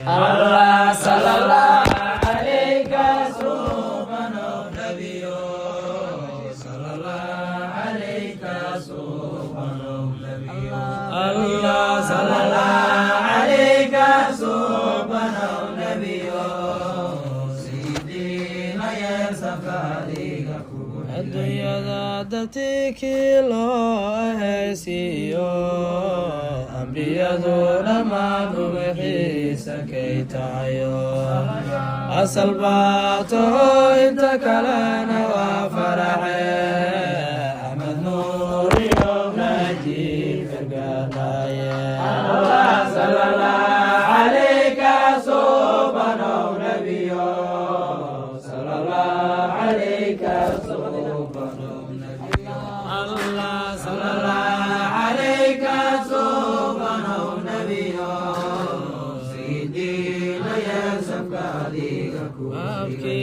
Allah sallallahu alayka subhanahu nabiyyo sallallahu alayka subhanahu nabiyyo Allah sallallahu alayka subhanahu nabiyyo sayyidina ya safariga addunyada dadkii loo ahaysiiyo ambiyadu dhammaan ubaxiisa kay tahayo asal baato inta kalena waa faraxe axmed nuuriyo najiib gargaaraaye Allah sallallahu alayka subhanahu nabiyyo sallallahu alayka subhanahu nabiyyo Allah sallallahu alayka subhanahu nabiyyo sayyidina ya safariga abki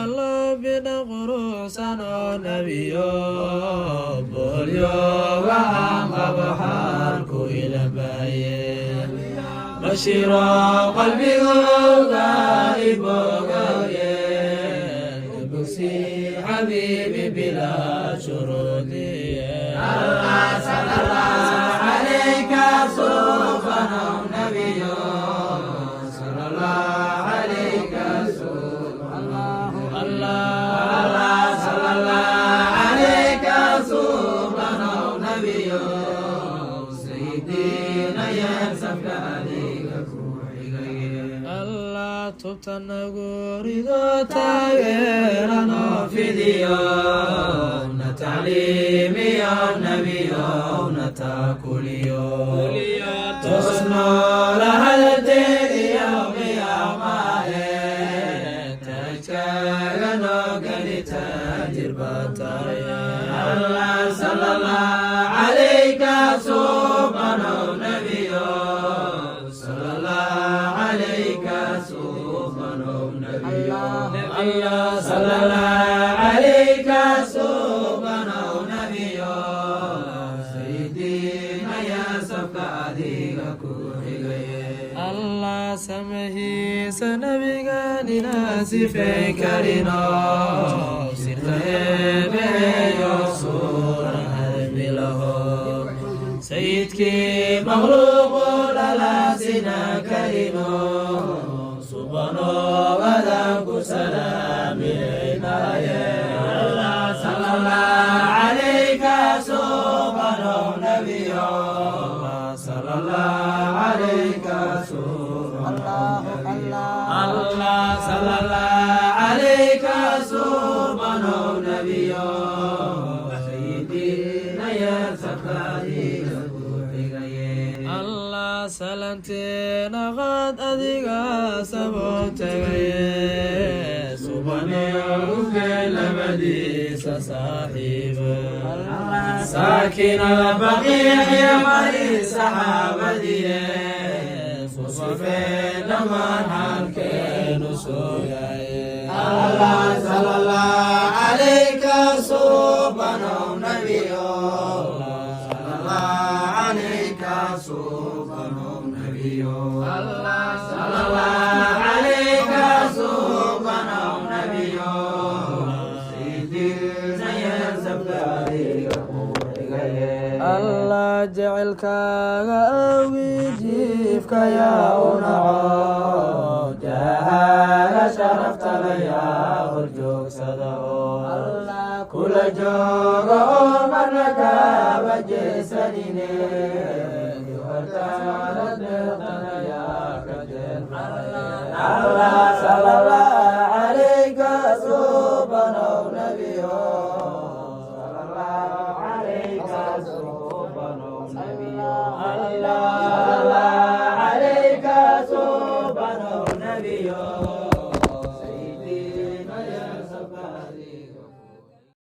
Allah bina qurusano nabiyyo bolyo waan qabaharku ilabaye bashiro qalbigoga ibogaye buksi habibi bila shurudi Allah sallallahu alayka subhanahu nabiyyo sallallahu alayka subhanahu Allah sallallahu alayka subhanahu nabiyyo sayyidina ya safariga kuhigaye Allah tubta nagu rido taageerano fidiyo na tacliimi ya nabiyo na taakuliyo tosno lahaddeedi ya qiyaamahe tajkaaga noo galita jirbataya Allah sallallahu alayka subhanahu nabiyyo sallallahu alayka subhanahu nabiyyo Allah sallallahu alayka subhanahu nabiyyo sayyidina ya safariga kuhigaye Allah samahiisa nabiga nina sifay karino sirta eebeyo suura hadbilaho sayyidkii makhluuqu dhalaasina karino subhanahu wadanku salaaminaye Allah sallallahu alayka subhanahu nabiyyo sallallahu alayka subhanahu Allah sallallahu alayka subhanahu nabiyyo sayyidina ya safariga kuhigaye Allah salanteena qaad adiga saboo tagaye subhanahu labadiisa saaxiiba saakina baqiya mari saxaabadiye sufee dhammaan xaalkeenu soogaye Allah sallallahu alayka subhanahu nabiyyo sallallahu alayka subhanahu nabiyyo Allah sallallahu alayka subhanahu nabiyyo sayyidina ya safariga Allah jacelkaaga awijiifka yaa u naco jahaaga sharaftala yaa horjoogsada oo Allah kula jooga oo marna kaaba jeesanine hortaada deeqana yaa ka jeed Allah sallallahu